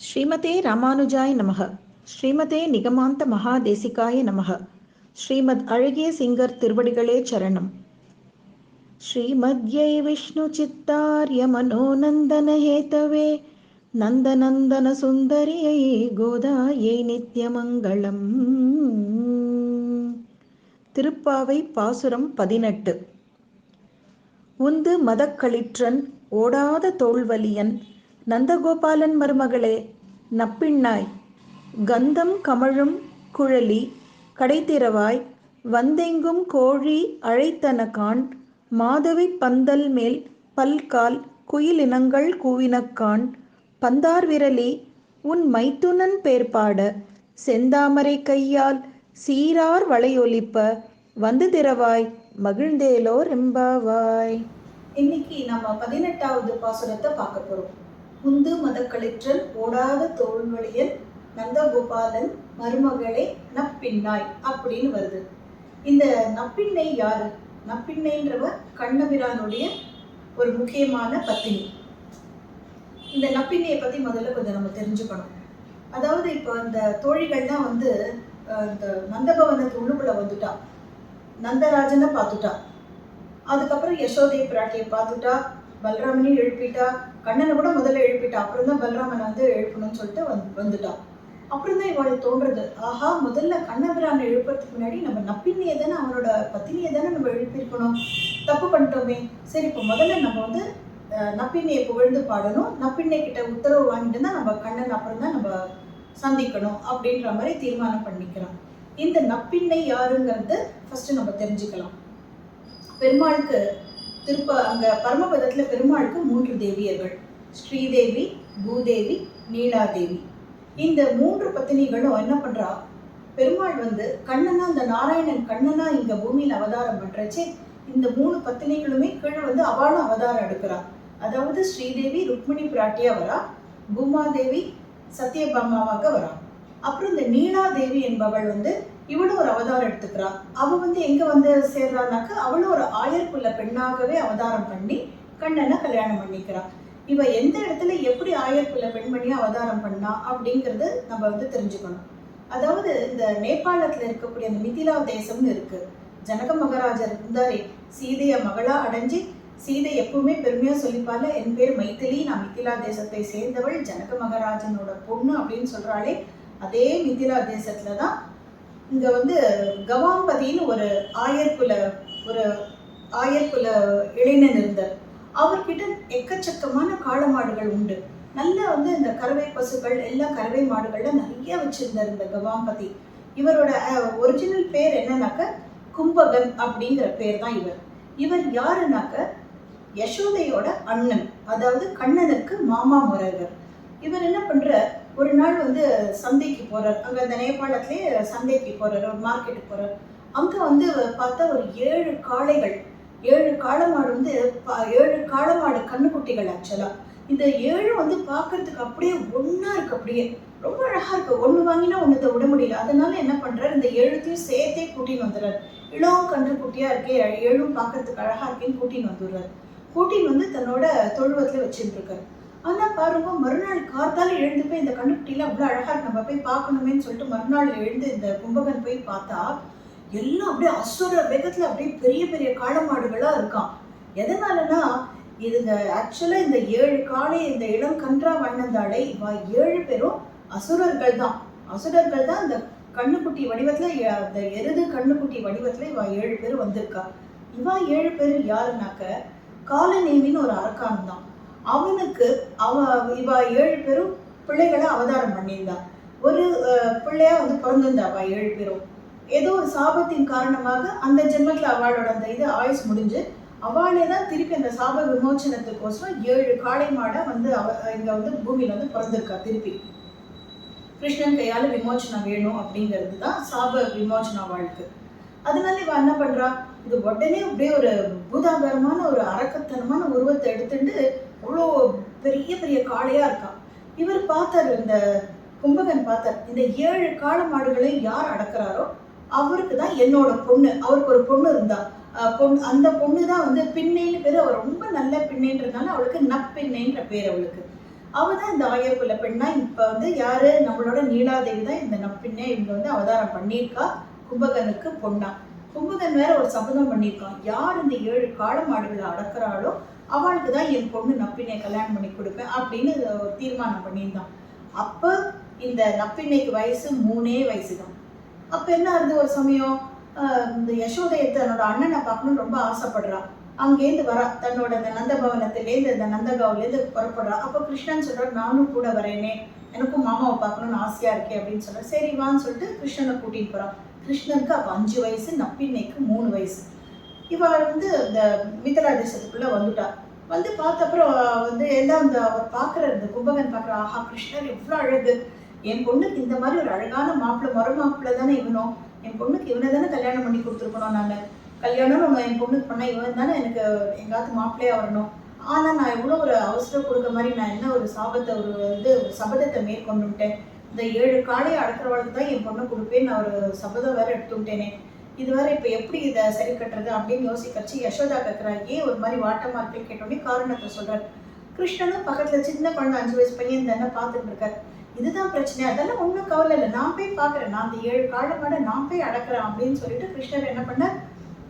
ஸ்ரீமதே ராமானுஜாய நமக. ஸ்ரீமதே நிகமாந்த மகாதேசிகாய நமக. ஸ்ரீமத் அழகிய சிங்கர் திருவடிகளே சரணம். ஸ்ரீமத்யை விஷ்ணு சித்தார்ய மனோநந்தன ஹேதவே நந்தநந்தன சுந்தரியை கோதாயை நித்யமங்கலம். திருப்பாவை பாசுரம் 18. உந்து மதக்களிற்றன் ஓடாத தோள்வலியன் நந்தகோபாலன் மருமகளே நப்பிண்ணாய் கந்தம் கமழும் குழலி கடைத்திரவாய் வந்தெங்கும் கோழி அழைத்தனகான் மாதவி பந்தல் மேல் பல்கால் குயிலினங்கள் கூவினக்கான் பந்தார் விரலி உன் மைத்துனன் பேர்பாட செந்தாமரை கையால் சீரார் வளையொலிப்ப வந்து திரவாய் மகிழ்ந்தேலோர் எம்பாவாய். இன்னைக்கு நம்ம 18வது பாசுரத்தை பார்க்க போறோம். உந்து மதக்களிற்றன் ஓடாத தோள்வலியன் நந்தகோபாலன் மருமகளே நப்பின்னாய் அப்படின்னு வருது. இந்த நப்பிண்ணை யாரு? நப்பிண்ணைன்றவ கண்ணபிரானுடைய ஒரு முக்கியமான பத்தினி. இந்த நப்பிண்ணையை பத்தி முதல்ல கொஞ்சம் நம்ம தெரிஞ்சுக்கணும். அதாவது இப்போ இந்த தோழிகள்லாம் இந்த நந்தபவனத்து உள்ளுக்குள்ள வந்துட்டா, நந்தராஜனை பார்த்துட்டா, அதுக்கப்புறம் யசோதை பிராட்டியை பார்த்துட்டா, பலராமனையும் எழுப்பிட்டா, கண்ணனை கூட முதல்ல எழுப்பிட்டா, அப்புறம் தான் பலராமனை எழுப்பணும்னு சொல்லிட்டு வந்துட்டா. அப்புறம் தான் இவளுக்கு தோன்றது, ஆஹா முதல்ல கண்ணபிரானை எழுப்புறதுக்கு முன்னாடி நம்ம நப்பிண்ணையை தானே, அவனோட பத்தினியை தானே நம்ம எழுப்பியிருக்கணும், தப்பு பண்ணிட்டோமே. சரி, இப்போ முதல்ல நம்ம நப்பிண்ணையை புகழ்ந்து பாடணும், நப்பிண்ணை கிட்ட உத்தரவு வாங்கிட்டு தான் நம்ம கண்ணன் அப்புறம் தான் நம்ம சந்திக்கணும் அப்படின்ற மாதிரி தீர்மானம் பண்ணிக்கிறோம். இந்த நப்பிண்ணை யாருங்கிறது ஃபர்ஸ்ட் நம்ம தெரிஞ்சுக்கலாம். பெருமாளுக்கு அங்க பரமபதத்துல பெருமாளுக்கு 3 தேவியர்கள், ஸ்ரீதேவி, பூதேவி, நீலாதேவி. இந்த 3 பத்தினிகளும் என்ன பண்றா, பெருமாள் கண்ணனா, அந்த நாராயணன் கண்ணனா இங்க பூமியில அவதாரம் பண்றச்சே இந்த 3 பத்தினிகளுமே கீழே அவளும் அவதாரம் எடுக்கிறா. அதாவது ஸ்ரீதேவி ருக்மிணி பிராட்டியா வரா, பூமாதேவி சத்யபாமாவாக வரா. அப்புறம் இந்த நீலாதேவி என்பவள் இவளும் ஒரு அவதாரம் எடுத்துக்கிறா. அவ எங்க சேர்றானாக்க, அவளும் ஒரு ஆயர்குல பெண்ணாகவே அவதாரம் பண்ணி கண்ணனை கல்யாணம் பண்ணிக்கிறா. இவ எந்த இடத்துல எப்படி ஆயர்குல பெண்மணியா அவதாரம் பண்ணா அப்படிங்கறது நம்ம தெரிஞ்சுக்கணும். அதாவது இந்த நேபாளத்துல இருக்கக்கூடிய அந்த மிதிலா தேசம்னு இருக்கு. ஜனக மகாராஜர் இருந்தாரே, சீதைய மகளா அடைஞ்சு, சீதை எப்பவுமே பெருமையா சொல்லிப்பால, என் பேர் மைதிலி, நான் மிதிலா தேசத்தை சேர்ந்தவள், ஜனக மகாராஜனோட பொண்ணு அப்படின்னு சொல்றாளே, அதே மிதிலா தேசத்துலதான் இங்க கவாம்பதின்னு ஒரு ஆயர்குல இளைஞன் இருந்தார். அவர்கிட்ட எக்கச்சக்கமான காளமாடுகள் உண்டு. நல்லா இந்த கறவை பசுக்கள் எல்லாம் கறவை மாடுகள்ல நிறைய வச்சிருந்தார் இந்த கவாம்பதி. இவரோட ஒரிஜினல் பேர் என்னன்னாக்க கும்பகன் அப்படிங்கிற பேர் தான் இவர் யாருனாக்க யசோதையோட அண்ணன், அதாவது கண்ணனுக்கு மாமா முறைவர். இவர் என்ன பண்ற, ஒரு நாள் சந்தைக்கு போறார். அங்க அந்த நேபாளத்திலே சந்தைக்கு போறார், ஒரு மார்க்கெட்டுக்கு போறார். அங்க பார்த்தா ஒரு 7 காளைகள், 7 காளமாடு 7 காளமாடு கண்ணுக்குட்டிகள். ஆக்சுவலா இந்த 7 பாக்குறதுக்கு அப்படியே ஒன்னா இருக்கு, அப்படியே ரொம்ப அழகா இருக்கு. ஒண்ணு வாங்கினா ஒண்ணுத்தை விட முடியல. அதனால என்ன பண்றாரு, இந்த 7த்தையும் சேர்த்தே கூட்டின்னு வந்துடுறாரு. இளம் கன்று குட்டியா இருக்கே, 7ம் பாக்குறதுக்கு அழகா இருக்கேன்னு கூட்டின்னு வந்துடுறாரு. கூட்டின்னு தன்னோட தொழுவத்துல வச்சுட்டு இருக்காரு. ஆனா பாருங்க, மறுநாள் கார்த்தால எழுந்து போய் இந்த கண்ணுக்குட்டியில அவ்வளவு அழகா இருக்கு, நம்ம போய் பார்க்கணுமேன்னு சொல்லிட்டு மறுநாள் எழுந்து இந்த கும்பகன் போய் பார்த்தா எல்லாம் அப்படியே அசுர வேகத்துல அப்படியே பெரிய பெரிய காளமாடுகளா இருக்கான். எதனாலனா, இதுங்க ஆக்சுவலா இந்த 7 காளை, இந்த இளம் கன்றா வண்ணந்தாளை, இவ 7 பேரும் அசுரர்கள் தான் இந்த கண்ணுக்குட்டி வடிவத்துல, அந்த எருது கண்ணுக்குட்டி வடிவத்துல இவ 7 பேர் வந்திருக்கா. இவ 7 பேர் யாருனாக்க காலநேமின்னு ஒரு அரக்கான் தான். அவனுக்கு இவ 7 பேரும் பிள்ளைகளை அவதாரம் பண்ணியிருந்தா. ஒரு பிள்ளையா பிறந்திருந்தா அவ 7 பேரும். ஏதோ ஒரு சாபத்தின் காரணமாக அந்த ஜென்மத்துல அவளோட அந்த ஆயுஸ் முடிஞ்சு, அவளே தான் திருப்பி அந்த சாப விமோச்சனத்துக்கோசரம் 7 காளை மாட இங்க பூமியில பிறந்திருக்கா. திருப்பி கிருஷ்ணன் கையால விமோச்சனம் வேணும் அப்படிங்கிறது தான் சாப விமோச்சனம் அவளுக்கு. அதனால இவ என்ன பண்றா, இது உடனே அப்படியே ஒரு பூதாகரமான ஒரு அரக்கத்தனமான உருவத்தை எடுத்துட்டு அவ்வளோ பெரிய பெரிய காளையா இருக்கான். இவர் பார்த்தார், இந்த கும்பகன் பார்த்தார், இந்த 7 காளை மாடுகளை யார் அடக்குறாரோ அவருக்கு தான் என்னோட பொண்ணு. அவருக்கு ஒரு பொண்ணு இருந்தா, அந்த பொண்ணு தான் பின்னைன்னு பேரு. அவர் ரொம்ப நல்ல பின்னைன்றதுனால அவளுக்கு நப்பின்னைன்ற பேர் அவளுக்கு. அவதான் இந்த ஆயர்குல பெண்ணா இப்ப வந்து யாரு நம்மளோட நீலாதேவி தான் இந்த நப்பிண்ணை இவங்க வந்து அவதாரம் பண்ணியிருக்கா கும்பகனுக்கு பொண்ணா. கும்பகன் வேற ஒரு சபதம் பண்ணியிருக்கான், யார் இந்த 7 காளை மாடுகளை அடக்குறாளோ அவளுக்கு தான் என் பொண்ணு நப்பிண்ணை கல்யாணம் பண்ணி கொடுப்பேன் அப்படின்னு ஒரு தீர்மானம் பண்ணியிருந்தான். அப்ப இந்த நப்பிண்ணைக்கு வயசு 3 வயசு தான். அப்ப என்ன ஆகுது, ஒரு சமயம் இந்த யசோதையை தன்னோட அண்ணனை பார்க்கணும்னு ரொம்ப ஆசைப்படுறான். அங்கேருந்து வரா, தன்னோட இந்த நந்தபவனத்திலேருந்து இந்த நந்தகாவிலேருந்து புறப்படுறா. அப்போ கிருஷ்ணன் சொல்றாரு, நானும் கூட வரேனே, எனக்கும் மாமாவை பார்க்கணும்னு ஆசையா இருக்கே அப்படின்னு சொல்ற. சரி வான்னு சொல்லிட்டு கிருஷ்ணனை கூட்டிட்டு போறான். கிருஷ்ணனுக்கு அப்போ 5 வயசு, நப்பிண்ணைக்கு 3 வயசு. இவள் வந்து இந்த மிதிலா தேசத்துக்குள்ள வந்துட்டா. வந்து பார்த்த அப்புறம் வந்து எல்லாம் இந்த அவர் பார்க்குற இந்த கும்பகன் பார்க்குற, ஆஹா கிருஷ்ணர் எவ்வளோ அழகு, என் பொண்ணுக்கு இந்த மாதிரி ஒரு அழகான மாப்பிள்ளை, மாப்பிள்ளை தானே இவனும், என் பொண்ணுக்கு இவனை தானே கல்யாணம் பண்ணி கொடுத்துருக்கணும், நான் கல்யாணம் நம்ம என் பொண்ணுக்கு பண்ண இவன் தானே எனக்கு எங்காவது மாப்பிள்ளையா வரணும். ஆனால் நான் எவ்வளோ ஒரு அவசரம் கொடுக்க மாதிரி நான் என்ன ஒரு சாபத்தை ஒரு சபதத்தை மேற்கொண்டுட்டேன், இந்த 7 காளையை அடக்கிறவளுக்கு தான் என் பொண்ணை கொடுப்பேன் நான் ஒரு சபதம் வேற எடுத்துட்டேனே, இது வேற இப்போ எப்படி இதை சரி கட்டுறது அப்படின்னு யோசிக்கச்சு யசோதா கேட்குறா, ஏன் ஒரு மாதிரி வாட்டமா இருக்குன்னு கேட்டோடனே காரணத்தை சொல்றாரு. கிருஷ்ணனும் பக்கத்துல சின்ன குழந்தை 5 வயசு பையன் தானே பார்த்துட்டு இருக்காரு. இதுதான் பிரச்சனை, அதெல்லாம் ஒன்றும் கவலை இல்லை, நான் போய் பார்க்குறேன், நான் அந்த 7 காளை மாடை நான் போய் அடக்கிறேன் அப்படின்னு சொல்லிட்டு கிருஷ்ணர் என்ன பண்ணார்,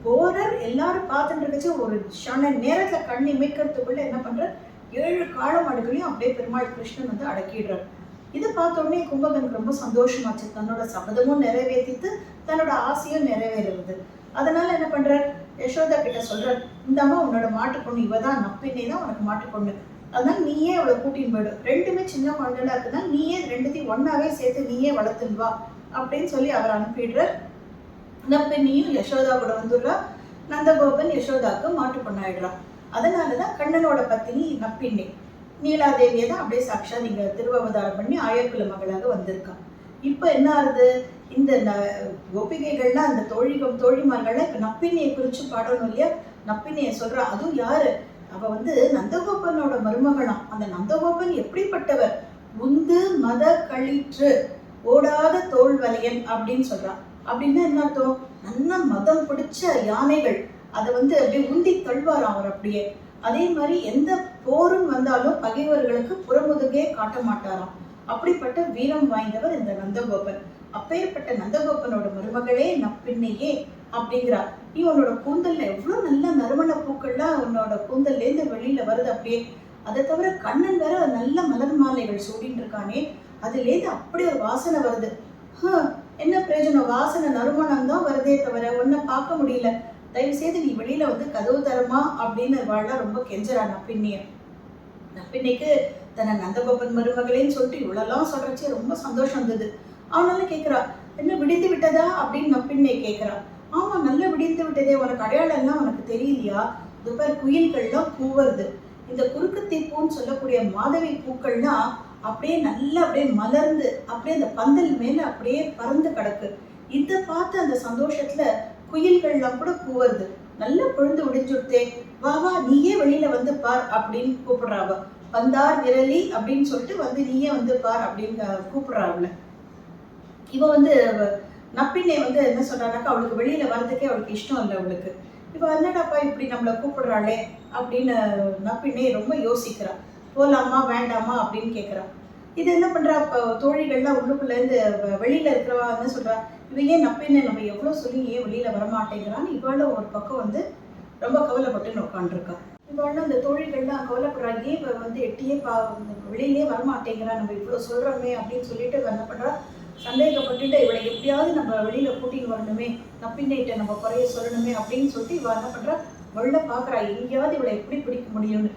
போரர் எல்லாரும் பார்த்துட்டு இருக்கச்சு ஒரு ஷான நேரத்துல கண் இமைக்கிறதுக்குள்ள என்ன பண்ற, 7 காளை மாடுகளையும் அப்படியே பெருமாள் கிருஷ்ணன் வந்து அடக்கிடுறார். இதை பார்த்த உடனே கும்பகனுக்கு ரொம்ப சந்தோஷமாச்சு, தன்னோட சபதமும் நிறைவேற்றித்து தன்னோட ஆசையும் நிறைவேறுவது. அதனால என்ன பண்றார், யசோதா கிட்ட சொல்றார், இந்த அம்மா உன்னோட மாட்டு பொண்ணு, இவதான் நப்பிண்ணை தான் உனக்கு மாட்டு பொண்ணு, அதனால நீயே அவளை கூட்டின்னு போயிடும், 2மே சின்ன குழந்தைகளா இருக்குன்னா நீயே 2த்தையும் ஒன்னாவே சேர்த்து நீயே வளர்த்துன்னு வா அப்படின்னு சொல்லி அவர் அனுப்பிடுறார். நப்பிண்ணியும் யசோதா கூட வந்துடுறா. நந்தகோபன் யசோதாவுக்கு மாட்டு பொண்ணாயிடுறா. அதனாலதான் கண்ணனோட பத்தினி நப்பிண்ணை நீலாதேவியை தான் அப்படியே சாட்சாத் இங்க திருவவதாரம் பண்ணி ஆயர்குல மகளாக வந்திருக்கா. இப்ப என்ன ஆகுது, இந்த கோபிகைகள்லாம் அந்த தோழிமார்கள்லாம் இப்ப நப்பிண்ணையை குறிச்சு பாடணும் இல்லையா, நப்பிண்ணையை சொல்றா. அதுவும் யாரு, அவ வந்து நந்தகோபனோட மருமகளாம். அந்த நந்தகோபன் எப்படிப்பட்டவர், உந்து மத களிற்று ஓடாத தோல்வலையன் அப்படின்னு சொல்றான். அப்படின்னா என்ன அர்த்தம், நல்ல மதம் பிடிச்ச யானைகள் அதை வந்து அப்படியே உந்தி தள்ளுவாராம் அவர் அப்படியே. அதே மாதிரி எந்த போரும் வந்தாலும் பகைவர்களுக்கு புறமுதுகே காட்ட மாட்டாராம். அப்படிப்பட்ட வீரம் வாய்ந்தவர் இந்த நந்தகோபன். அப்பேற்பட்ட நந்தகோபனோட மருமகளே நப்பிண்ணையே அப்படிங்கிறார். நீ உன்னோட கூந்தல்ல எவ்வளவு நல்ல நறுமண பூக்கள்லாம் உன்னோட கூந்தல்ல இருந்து வெளியில வருது அப்படியே. அதை தவிர கண்ணன் வேற நல்ல மலர் மாலைகள் சூடின்னு இருக்கானே, அதுலேருந்து அப்படி ஒரு வாசனை வருது. என்ன பிரயோஜனம், வாசனை நறுமணம் தான் வருதே தவிர ஒன்ன பார்க்க முடியல, தயவு செய்து நீ வெளியில வந்து கதவு தரமா அப்படின்னு வாழலாம் ரொம்ப கெஞ்சரா நப்பிண்ணிய. நப்பிண்ணைக்கு தன்னை நந்தகோபன் மருமகளேன்னு சொல்லிட்டு இவ்வளெல்லாம் சொல்றச்சே ரொம்ப சந்தோஷம் இருந்தது. ஆனாலும் கேட்கிறா, என்ன விடிந்து விட்டதா அப்படின்னு நப்பிண்ணை கேட்கிறா. ஆமா நல்லா விடிந்து விட்டதே, உனக்கு அடையாளம் எல்லாம் உனக்கு தெரியலையா, துப்பர் குயில்கள்லாம் பூவருது, இந்த குறுக்குத்தி பூன்னு சொல்லக்கூடிய மாதவி பூக்கள்னா அப்படியே நல்லா அப்படியே மலர்ந்து அப்படியே அந்த பந்தல் மேல அப்படியே பறந்து கிடக்கு. இதை பார்த்து அந்த சந்தோஷத்துல குயில்கள்லாம் கூட பூவருது, நல்லா பொழுது விடிஞ்சுட்டே, வா வா நீயே வெளியில வந்து பார் அப்படின்னு கூப்பிடுறாவ. பந்தார் விரலி அப்படின்னு சொல்லிட்டு வந்து நீயே வந்து பார் அப்படின்னு கூப்பிடுறாவுல. இவ வந்து நப்பிண்ணை வந்து என்ன சொல்றானாக்கா, அவளுக்கு வெளியில வர்றதுக்கே அவளுக்கு இஷ்டம் இல்லை அவளுக்கு. இவ என்னடாப்பா இப்படி நம்மளை கூப்பிடுறாளே அப்படின்னு நப்பிண்ணை ரொம்ப யோசிக்கிறா. போலாமா வேண்டாமா அப்படின்னு கேட்குறா. இது என்ன பண்றா, இப்போ தோழிகள்லாம் உள்ளுக்குள்ள இருந்து வெளியில இருக்கிறவா என்ன சொல்றா, இவ ஏன் நப்பிண்ணை நம்ம எவ்வளோ சொல்லி ஏன் வெளியில வரமாட்டேங்கிறான்னு இவாள ஒரு பக்கம் வந்து ரொம்ப கவலைப்பட்டு உட்காந்துருக்கா. இவாள அந்த தோழிகள்லாம் கவலைப்படுறா, ஏன் இவ வந்து எட்டியே வெளியிலே வரமாட்டேங்கிறா, நம்ம இவ்வளோ சொல்றோமே அப்படின்னு சொல்லிட்டு என்ன பண்றா, சந்தேகப்பட்டுட்டு இவளை எப்படியாவது நம்ம வெளியில கூட்டின்னு வரணுமே, நப்பிண்ணைகிட்ட நம்ம குறைய சொல்லணுமே அப்படின்னு சொல்லிட்டு இவ என்ன பண்றா, வெளில பாக்குறா எங்கேயாவது இவளை எப்படி பிடிக்க முடியும்னு.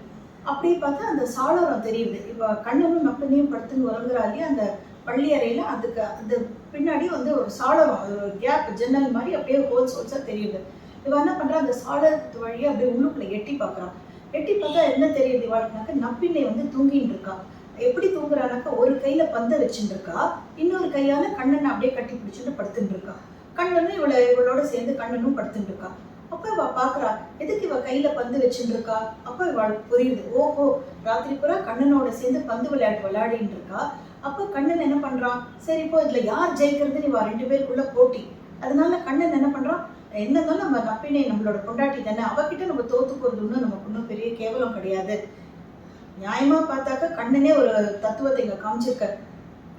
அப்படியே பார்த்தா அந்த சாளரம் தெரியுது. இவ கண்ணனும் நப்பிண்ணையும் படுத்துன்னு உறங்குறாலே அந்த பள்ளி அறையில அதுக்கு அந்த பின்னாடி வந்து ஒரு சாளரம், ஒரு கேப் ஜன்னல் மாதிரி அப்படியே ஹோல்ஸா தெரியுது. இவ என்ன பண்றா, அந்த சாளரத்து வழியா அப்படியே உள்ளுக்குள்ள எட்டி பாக்குறான். எட்டி பார்த்தா என்ன தெரியுது இவாளுக்குனாக்க, நப்பிண்ணை வந்து தூங்கின்னு இருக்கா. எப்படி தூங்குறானாக்கா, ஒரு கையில பந்தை வச்சுட்டு இருக்கா, இன்னொரு கையால கண்ணனை அப்படியே கட்டி பிடிச்சிட்டு படுத்துட்டு இருக்கா. கண்ணனும் இவளோட சேர்ந்து கண்ணனும் படுத்துட்டு இருக்கா. அப்ப இவ பாக்குறா, எதுக்கு இவ கையில பந்து வச்சுட்டு இருக்கா. அப்ப இவளுக்கு புரியுது, ஓஹோ ராத்திரி பூரா கண்ணனோட சேர்ந்து பந்து விளையாடின்னு இருக்கா. அப்ப கண்ணன் என்ன பண்றான், சரி இப்போ இதுல யார் ஜெயிக்கிறதுன்னு இவ 2 பேருக்குள்ள போட்டி. அதனால கண்ணன் என்ன பண்றான், என்னதான் நம்ம நப்பிண்ணை நம்மளோட பொண்டாட்டி தானே, அவகிட்ட நம்ம தோத்து போறது ஒன்றும் நமக்கு ஒன்றும் பெரிய கேவலம் கிடையாது, நியாயமா பார்த்தாக்க கண்ணனே ஒரு தத்துவத்தை இங்க காமிச்சிருக்க.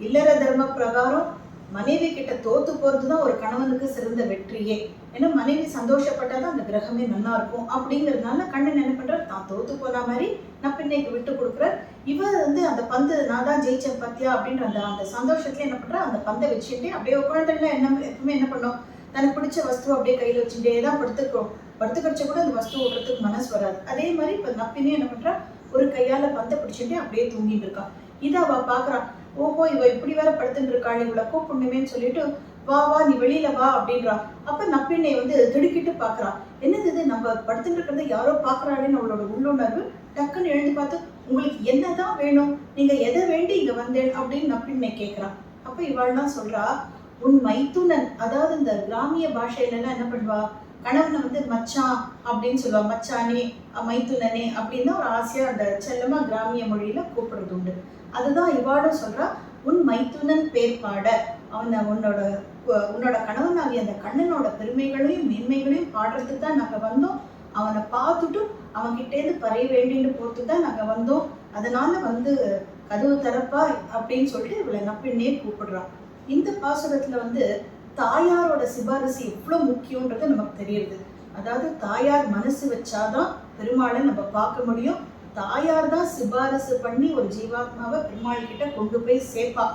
இல்லற தர்ம பிரகாரம் மனைவி கிட்ட தோத்து போறதுதான் ஒரு கணவனுக்கு சிறந்த வெற்றியே. ஏன்னா மனைவி சந்தோஷப்பட்டாதான் அந்த கிரகமே நல்லா இருக்கும் அப்படிங்கிறதுனால கண்ணன் என்ன பண்ற, தான் தோத்து போன மாதிரி நப்பின்னைக்கு விட்டு கொடுக்குற. இவ அந்த பந்து நான் தான் ஜெயிச்சேன் பத்தியா அப்படின்ற அந்த அந்த சந்தோஷத்துல என்ன பண்ற, அந்த பந்தை வச்சுட்டு அப்படியே குழந்தைல என்ன எப்பவுமே என்ன பண்ணோம், தனக்கு பிடிச்ச வஸ்து அப்படியே கையில வச்சுட்டே தான் படுத்துக்கிறோம். படுத்துக்கடிச்ச கூட அந்த வஸ்து விடுறதுக்கு மனசு வராது. அதே மாதிரி இப்ப நப்பினே என்ன பண்றா, ஒரு கையால பந்தை பிடிச்சிட்டு அப்படியே தூங்கிட்டு இருக்கான். இதை அவ பாக்குறான். ஓஹோ, இவ இப்படி வேற படுத்துட்டு இருக்காள், இவளை கூப்பிடணுமேன்னு சொல்லிட்டு வா வா நீ வெளியில வா அப்படின்றா. அப்ப நப்பினை திடுக்கிட்டு பாக்குறான். என்னது இது, நம்ம படுத்துட்டு இருக்கிறத யாரோ பாக்குறாளேன்னு அவளோட உள்ளுணர்வு. டக்குன்னு எழுந்து பார்த்து, உங்களுக்கு என்னதான் வேணும், நீங்க எதை வேண்டி இங்க வந்தேன் அப்படின்னு நப்பினை கேட்கிறான். அப்ப இவாள்லாம் சொல்றா, உன் மைத்துனன், அதாவது இந்த கிராமிய பாஷையில எல்லாம் என்ன பண்ணுவா, கணவனை மச்சான் அப்படின்னு சொல்லுவா. மச்சானே, மைத்துனனே அப்படின்னு ஒரு ஆசையா அந்த செல்லமா கிராமிய மொழியில கூப்பிடுறது உண்டு. அதுதான் இவாளும் சொல்றா, உன் மைத்துனன் பேர் பாட, அவனை உன்னோட கணவனாகிய அந்த கண்ணனோட பெருமைகளையும் மேன்மைகளையும் பாடுறதுக்கு தான் நாங்க வந்தோம். அவனை பார்த்துட்டு அவன்கிட்டேருந்து பறைய வேண்டின்னு போட்டு தான் நாங்க வந்தோம். அதனால கதவு தரப்பா அப்படின்னு சொல்லிட்டு இவளை நப்பின்னே கூப்பிடுறான். இந்த பாசுரத்துல தாயாரோட சிபாரிசு எவ்வளவு முக்கியம்ன்றது நமக்கு தெரியுது. அதாவது தாயார் மனசு வச்சாதான் பெருமாளை நம்ம பார்க்க முடியும். தாயார் தான் சிபாரிசு பண்ணி ஒரு ஜீவாத்மாவை பெருமாள் கிட்ட கொண்டு போய் சேர்ப்பா.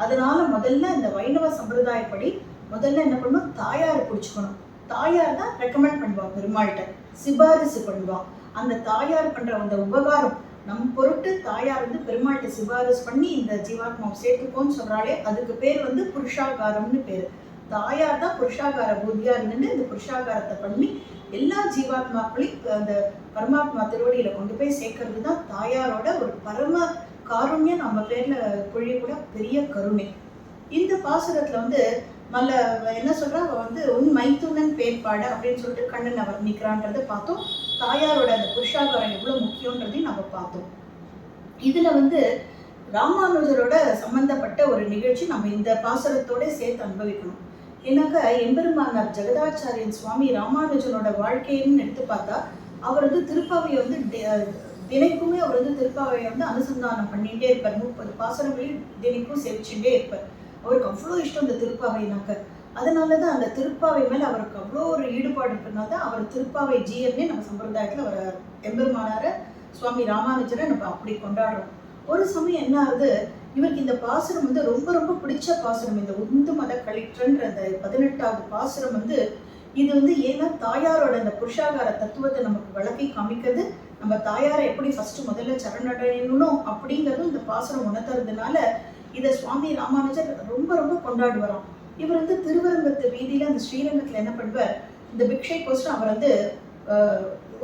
அதனால முதல்ல இந்த வைணவ சம்பிரதாயப்படி முதல்ல என்ன பண்ணணும், தாயாரை பிடிச்சுக்கணும். தாயார் தான் ரெக்கமெண்ட் பண்ணுவா, பெருமாள்கிட்ட சிபாரிசு பண்ணுவா. அந்த தாயார் பண்ற அந்த உபகாரம் நம் பொருட்டு தாயார் பெருமாள்கிட்ட சிபாரிசு பண்ணி இந்த ஜீவாத்மாவை சேர்த்துக்கோன்னு சொல்றாளே, அதுக்கு பேர் புருஷாகாரம்னு பேரு. தாயார் தான் புருஷாகார பூத்தியா இருந்துட்டு இந்த புருஷாகாரத்தை பண்ணி எல்லா ஜீவாத்மாக்களையும் அந்த பரமாத்மா திருவடியில கொண்டு போய் சேர்க்கறது தான் தாயாரோட ஒரு பரம காருண்யம் நம்ம பேர்ல பொழியக்கூட பெரிய கருணை. இந்த பாசுரத்துல மல்ல என்ன சொல்றா, உன் மைத்துனன் பேர் பாட அப்படின்னு சொல்லிட்டு கண்ணனை வர்ணிக்கிறான்றதை பார்த்தோம். தாயாரோட அந்த புருஷாகாரம் எவ்வளவு முக்கியன்றதையும் நம்ம பார்த்தோம். இதுல ராமானுஜரோட சம்பந்தப்பட்ட ஒரு நிகழ்ச்சி நம்ம இந்த பாசுரத்தோட சேர்த்து அனுபவிக்கணும். ஏன்னாக்க எம்பெருமானார் ஜெகதாச்சாரியன் சுவாமி ராமானுஜனோட வாழ்க்கைன்னு எடுத்து பார்த்தா, அவர் திருப்பாவையை தினைக்குமே அவர் திருப்பாவையை அனுசந்தானம் பண்ணிட்டே இருப்பார். 30 பாசுரங்களையும் தினைக்கும் சேவிச்சுட்டே இருப்பார். அவருக்கு அவ்வளோ இஷ்டம் இந்த திருப்பாவைனாக்க. அதனாலதான் அந்த திருப்பாவை மேல அவருக்கு அவ்வளோ ஒரு ஈடுபாடு இருக்கிறதுனால அவர் திருப்பாவை ஜீயர்னே நம்ம சம்பிரதாயத்துல அவர் எம்பெருமானார சுவாமி ராமானுஜரை நம்ம அப்படி கொண்டாடுறோம். ஒரு சமயம் என்ன ஆகுது, இவருக்கு இந்த பாசுரம் ரொம்ப ரொம்ப பிடிச்ச பாசுரம். இந்த உந்து மத கழிற்றன்ற அந்த 18வது பாசுரம் இது ஏன்னா தாயாரோட அந்த புருஷாகார தத்துவத்தை நமக்கு விளக்கி காமிக்கிறது. நம்ம தாயாரை எப்படி முதல்ல சரணடையணும் அப்படிங்கிறதும் இந்த பாசுரம் உணர்த்துறதுனால இதை சுவாமி ராமானுஜர் ரொம்ப ரொம்ப கொண்டாடுவாராம். இவர் திருவரங்கத்து வீதியில அந்த ஸ்ரீரங்கத்துல என்ன பண்ணுவார், இந்த பிக்ஷைக்கோசரம் அவர்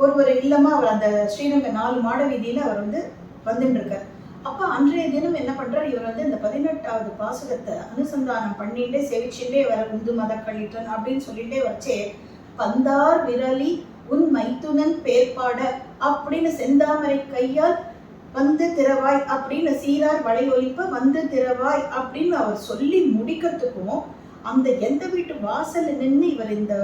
ஒரு இல்லமா அவர் அந்த ஸ்ரீரங்க 4 மாட வீதியில அவர் வந்துட்டு இருக்கார். அப்ப அன்றைய தினம் என்ன பண்றார், இவர் இந்த 18வது பாசுரத்தை அனுசந்தானம் பண்ணிட்டே சேவிச்சுட்டே வர உந்து மத கழிற்றன் அப்படின்னு சொல்லிட்டே வச்சே, பந்தார் விரலி உன் மைத்துனன் பேர்பாட அப்படின்னு செந்தாமரை கையால் திறவாய் அப்படின்னு சீரார் வளை ஒலிப்ப திறவாய் அப்படின்னு அவர் சொல்லி முடிக்கிறதுக்கும் அந்த எந்த வீட்டு வாசல்ல நின்று இவர் இந்த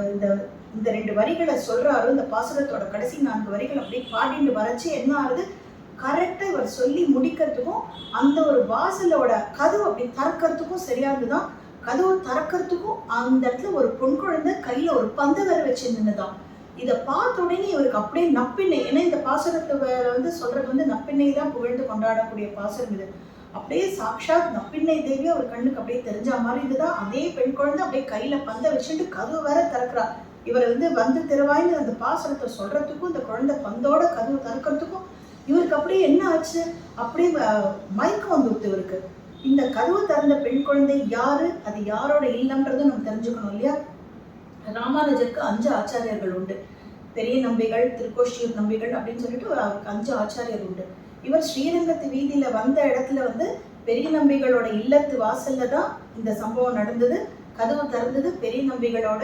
இந்த 2 வரிகளை சொல்றாரு. இந்த பாசுரத்தோட கடைசி 4 வரிகள் அப்படியே பாடிட்டு வரைச்சு என்ன ஆகுது, கரெக்டா இவர் சொல்லி முடிக்கிறதுக்கும் அந்த ஒரு வாசலோட கதவு அப்படி திறக்கிறதுக்கும் சரியானதுதான். கதவு திறக்கிறதுக்கும் அந்த இடத்துல ஒரு பொன் குழந்தை கையில ஒரு பந்த வேற வச்சிருந்துதான். இதை பார்த்த உடனே இவருக்கு அப்படியே நப்பிண்ணை, ஏன்னா இந்த பாசுரத்தை சொல்றது நப்பிண்ணை தான் புகழ்ந்து கொண்டாடக்கூடிய பாசுரம் இது. அப்படியே சாட்சாத் நப்பிண்ணை தேவி அவர் கண்ணுக்கு அப்படியே தெரிஞ்ச மாதிரி இதுதான். அதே பெண் குழந்தை அப்படியே கையில பந்த வச்சுட்டு கதவு வேற திறக்கிறா. இவர் திறவாயின்னு அந்த பாசுரத்தை சொல்றதுக்கும் இந்த குழந்தை பந்தோட கதவு திறக்கிறதுக்கும் இவருக்கு அப்படியே என்ன ஆச்சு, அப்படியே மயக்கம் வந்துடுது இவருக்கு. இந்த கதவு திறந்த பெண் குழந்தை யாரு, அது யாரோட இல்லம்ன்றது நம்ம தெரிஞ்சுக்கணும் இல்லையா. ராமானுஜருக்கு 5 ஆச்சாரியர்கள் உண்டு. பெரிய நம்பிகள், திருக்கோஷ்டியூர் நம்பிகள் அப்படின்னு சொல்லிட்டு அவருக்கு 5 ஆச்சாரியர் உண்டு. இவர் ஸ்ரீரங்கத்து வீதியில வந்த இடத்துல பெரிய நம்பிகளோட இல்லத்து வாசல்ல தான் இந்த சம்பவம் நடந்தது. கதவு திறந்தது பெரிய நம்பிகளோட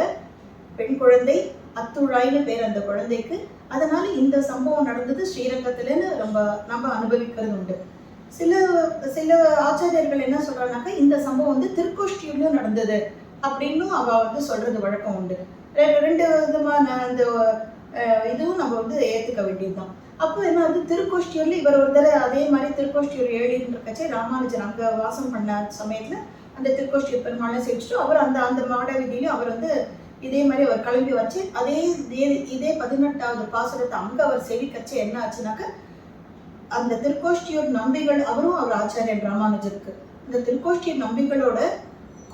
பெண் குழந்தை, அத்துழாய்னு பேர் அந்த குழந்தைக்கு. அதனால இந்த சம்பவம் நடந்தது ஸ்ரீரங்கத்துலன்னு நம்ம அனுபவிக்கிறது உண்டு. சில ஆச்சாரியர்கள் என்ன சொல்றாங்கன்னாக்கா, இந்த சம்பவம் திருக்கோஷ்டியூர்லயும் நடந்தது அப்படின்னு அவ சொல்றது வழக்கம் உண்டு. 2 விதமான அந்த இதுவும் நம்ம ஏத்துக்க வேண்டியதுதான். அப்போ என்ன வந்து திருக்கோஷ்டியூர்ல இவர் ஒரு தடவை அதே மாதிரி திருக்கோஷ்டியூர் ஏழின்னு இருக்கச்சே ராமானுஜன் அங்கே வாசம் பண்ண சமயத்தில் அந்த திருக்கோஷ்டியூர் பெருமாளை சேவிச்சுட்டு அவர் அந்த அந்த மாட வீதியிலையும் அவர் வந்து இதே மாதிரி அவர் கிளம்பி வச்சு இதே 18வது பாசுரத்தை அங்கே அவர் சேவிக்கச்சு என்ன ஆச்சுனாக்க அந்த திருக்கோஷ்டியூர் நம்பிகள் அவரும் அவர் ஆச்சாரியன் ராமானுஜருக்கு இந்த திருக்கோஷ்டியூர் நம்பிகளோட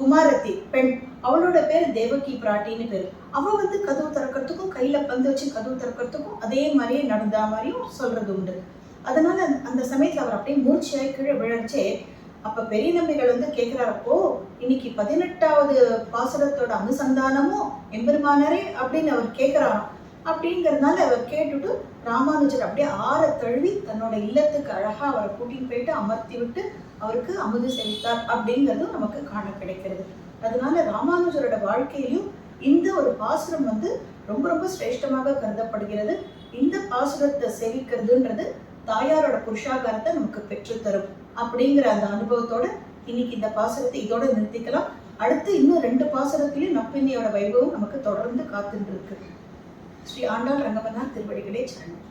குமாரத்தி பெண் அவளோட பேர் தேவகி பிராட்டின்னு பேர். அவ வந்து கதவு திறக்கிறதுக்கும் கையில பந்து வச்சு கதவு திறக்கிறதுக்கும் அதே மாதிரியே நடந்த மாதிரியும் சொல்றது உண்டு. அதனால அந்த சமயத்துல அவர் அப்படியே மூர்ச்சியாய் கீழே விழச்சே அப்ப பெரிய நம்பிகள் வந்து கேட்கிறாரப்போ இன்னைக்கு 18வது பாசுரத்தோட அனுசந்தானமும் எம்பெருமானரே அப்படின்னு அவர் கேட்கிறாராம். அப்படிங்கிறதுனால அவர் கேட்டுட்டு ராமானுஜர் அப்படியே ஆற தழுவி தன்னோட இல்லத்துக்கு அழகா அவரை கூட்டிட்டு போயிட்டு அமர்த்தி விட்டு அவருக்கு அமுது செலுத்தார் அப்படிங்கிறதும் நமக்கு காண கிடைக்கிறது. அதனால ராமானுஜரோட வாழ்க்கையிலும் இந்த ஒரு பாசுரம் வந்து ரொம்ப ரொம்ப சிரேஷ்டமாக கருதப்படுகிறது. இந்த பாசுரத்தை சேவிக்கிறதுன்றது தாயாரோட புருஷாகாரத்தை நமக்கு பெற்றுத்தரும் அப்படிங்கிற அந்த அனுபவத்தோட இன்னைக்கு இந்த பாசுரத்தை இதோட நிறுத்திக்கலாம். அடுத்து இன்னும் 2 பாசுரத்திலையும் நப்பின்னையோட வைபவம் நமக்கு தொடர்ந்து காத்துட்டு இருக்கு. ஸ்ரீ ஆண்டாள் ரங்கமன்னார் திருவடிகளே சரணம்.